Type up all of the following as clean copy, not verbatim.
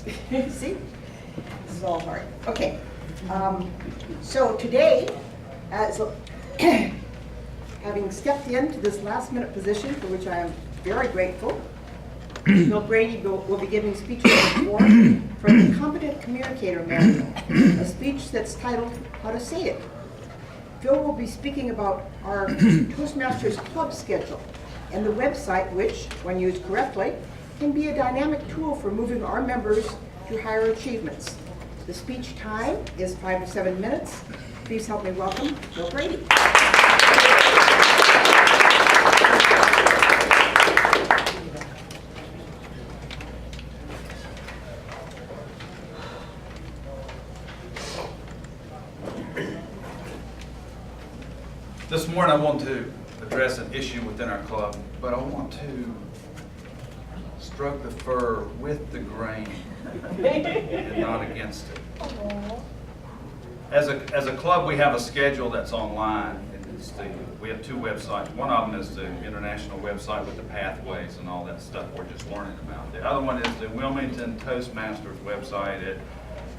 See? This is all hard. Okay. So today, having stepped into this last-minute position, for which I am very grateful, Bill Brady will be giving speech number 4 from the Competent Communicator Manual, a speech that's titled, How to Say It. Phil will be speaking about our Toastmasters Club schedule and the website, which, when used correctly, can be a dynamic tool for moving our members to higher achievements. The speech time is 5 to 7 minutes. Please help me welcome Bill Brady. This morning I want to address an issue within our club, but I want to stroke the fur with the grain and not against it. As a club, we have a schedule that's online. We have 2 websites. One of them is the international website with the pathways and all that stuff we're just learning about. The other one is the Wilmington Toastmasters website at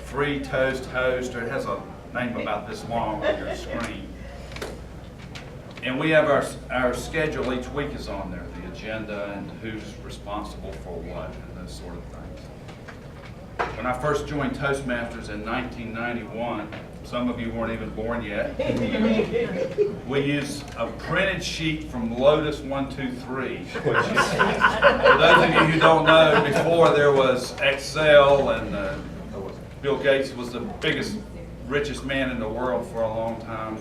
Free Toast Host, or it has a name about this long on your screen. And we have our schedule each week is on there, the agenda and who's responsible for what and those sort of things. When I first joined Toastmasters in 1991, some of you weren't even born yet, we used a printed sheet from Lotus 123, which is, for those of you who don't know, before there was Excel and Bill Gates was the biggest, richest man in the world for a long time.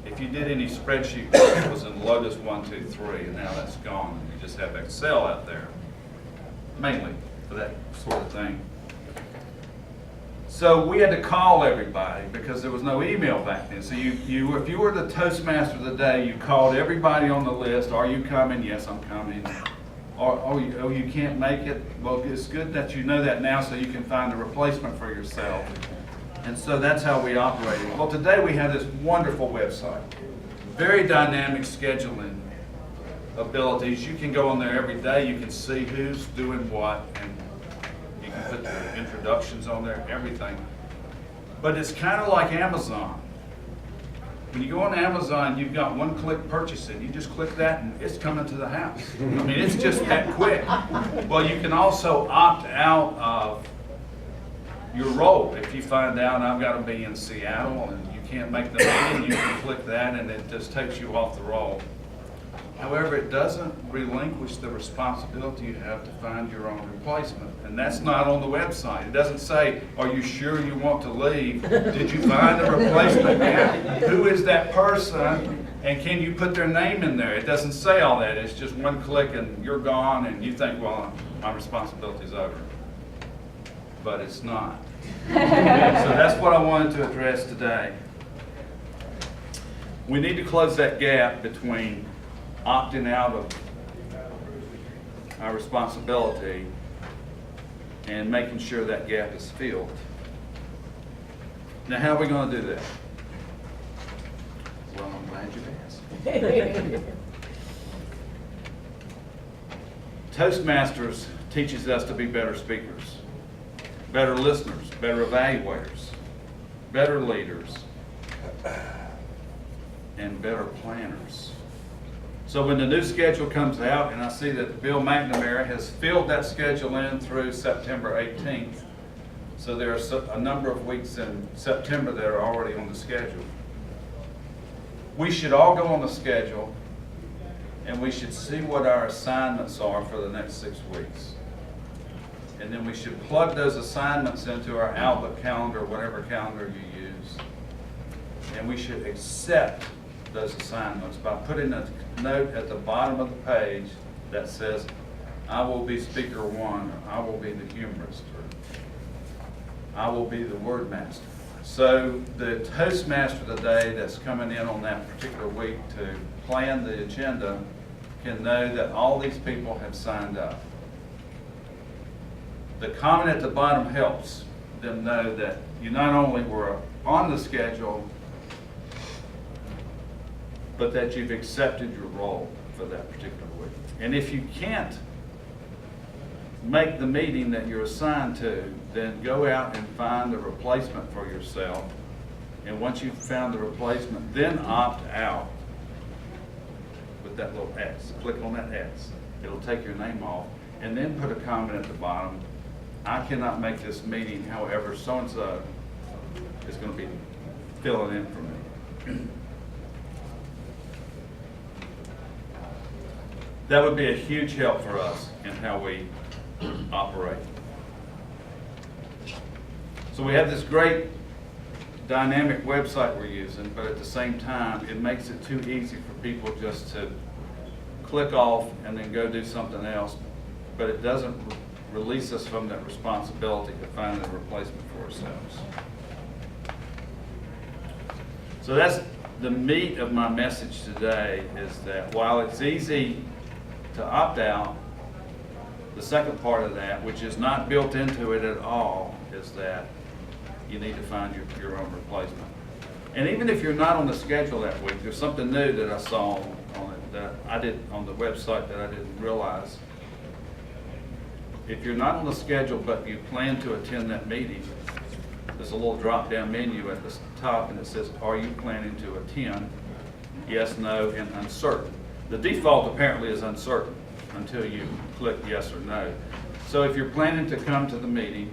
If you did any spreadsheet work, it was in Lotus 123, and now that's gone. You just have Excel out there, mainly for that sort of thing. So we had to call everybody because there was no email back then. So if you were the Toastmaster of the day, you called everybody on the list. Are you coming? Yes, I'm coming. Oh, you can't make it? Well, it's good that you know that now so you can find a replacement for yourself. And so that's how we operated. Well, today we have this wonderful website. Very dynamic scheduling abilities. You can go on there every day. You can see who's doing what, and you can put the introductions on there, everything. But it's kind of like Amazon. When you go on Amazon, you've got one-click purchasing. You just click that and it's coming to the house. I mean, it's just that quick. Well, you can also opt out of your role. If you find out I've got to be in Seattle and you can't make the meeting, you can click that and it just takes you off the roll. However, it doesn't relinquish the responsibility you have to find your own replacement. And that's not on the website. It doesn't say, are you sure you want to leave? Did you find a replacement yet? Who is that person? And can you put their name in there? It doesn't say all that. It's just one click and you're gone and you think, well, my responsibility is over. But it's not. So that's what I wanted to address today. We need to close that gap between opting out of our responsibility and making sure that gap is filled. Now, how are we going to do that? Well, I'm glad you asked. Toastmasters teaches us to be better speakers, better listeners, better evaluators, better leaders, and better planners. So when the new schedule comes out, and I see that Bill McNamara has filled that schedule in through September 18th, so there are a number of weeks in September that are already on the schedule. We should all go on the schedule, and we should see what our assignments are for the next 6 weeks. And then we should plug those assignments into our Outlook calendar, whatever calendar you use. And we should accept those assignments by putting a note at the bottom of the page that says, I will be speaker 1, or I will be the humorist, or I will be the word master. So the Toastmaster today that's coming in on that particular week to plan the agenda can know that all these people have signed up. The comment at the bottom helps them know that you not only were on the schedule, but that you've accepted your role for that particular week. And if you can't make the meeting that you're assigned to, then go out and find a replacement for yourself. And once you've found the replacement, then opt out with that little X. Click on that X. It'll take your name off. And then put a comment at the bottom. I cannot make this meeting, however, so-and-so is going to be filling in for me. That would be a huge help for us in how we operate. So we have this great dynamic website we're using, but at the same time, it makes it too easy for people just to click off and then go do something else, but it doesn't release us from that responsibility to find a replacement for ourselves. So that's the meat of my message today, is that while it's easy to opt out, the second part of that, which is not built into it at all, is that you need to find your own replacement. And even if you're not on the schedule that week, there's something new that I saw on it that I did on the website that I didn't realize. If you're not on the schedule but you plan to attend that meeting, there's a little drop-down menu at the top and it says, are you planning to attend? Yes, no, and uncertain. The default apparently is uncertain until you click yes or no. So if you're planning to come to the meeting,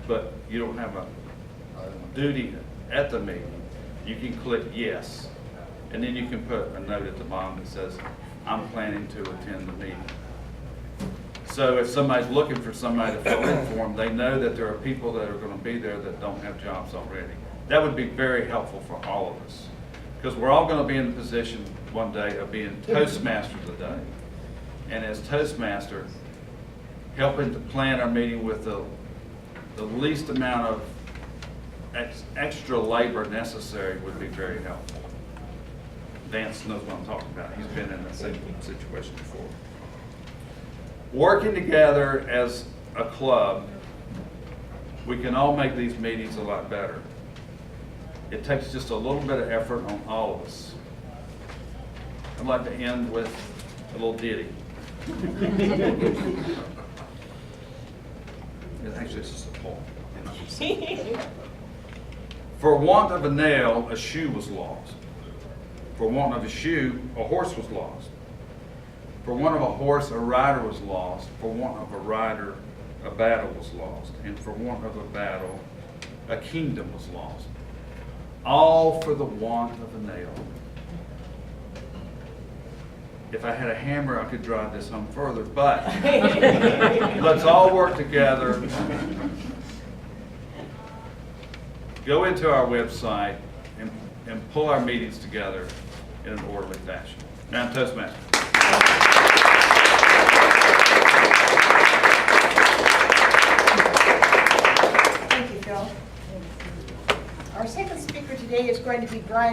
but you don't have a duty at the meeting, you can click yes. And then you can put a note at the bottom that says, I'm planning to attend the meeting. So if somebody's looking for somebody to fill in for them, they know that there are people that are going to be there that don't have jobs already. That would be very helpful for all of us, because we're all going to be in the position one day of being Toastmaster today. And as Toastmaster, helping to plan our meeting with the least amount of extra labor necessary would be very helpful. Dance knows what I'm talking about. He's been in that same situation before. Working together as a club, we can all make these meetings a lot better. It takes just a little bit of effort on all of us. I'd like to end with a little ditty. Actually, it's just a poem. For want of a nail, a shoe was lost. For want of a shoe, a horse was lost. For want of a horse, a rider was lost. For want of a rider, a battle was lost. And for want of a battle, a kingdom was lost. All for the want of a nail. If I had a hammer, I could drive this home further, but let's all work together. Go into our website and pull our meetings together in an orderly fashion. Now, I'm Toastmaster. Thank you, Phil. Our second speaker today is going to be Brian.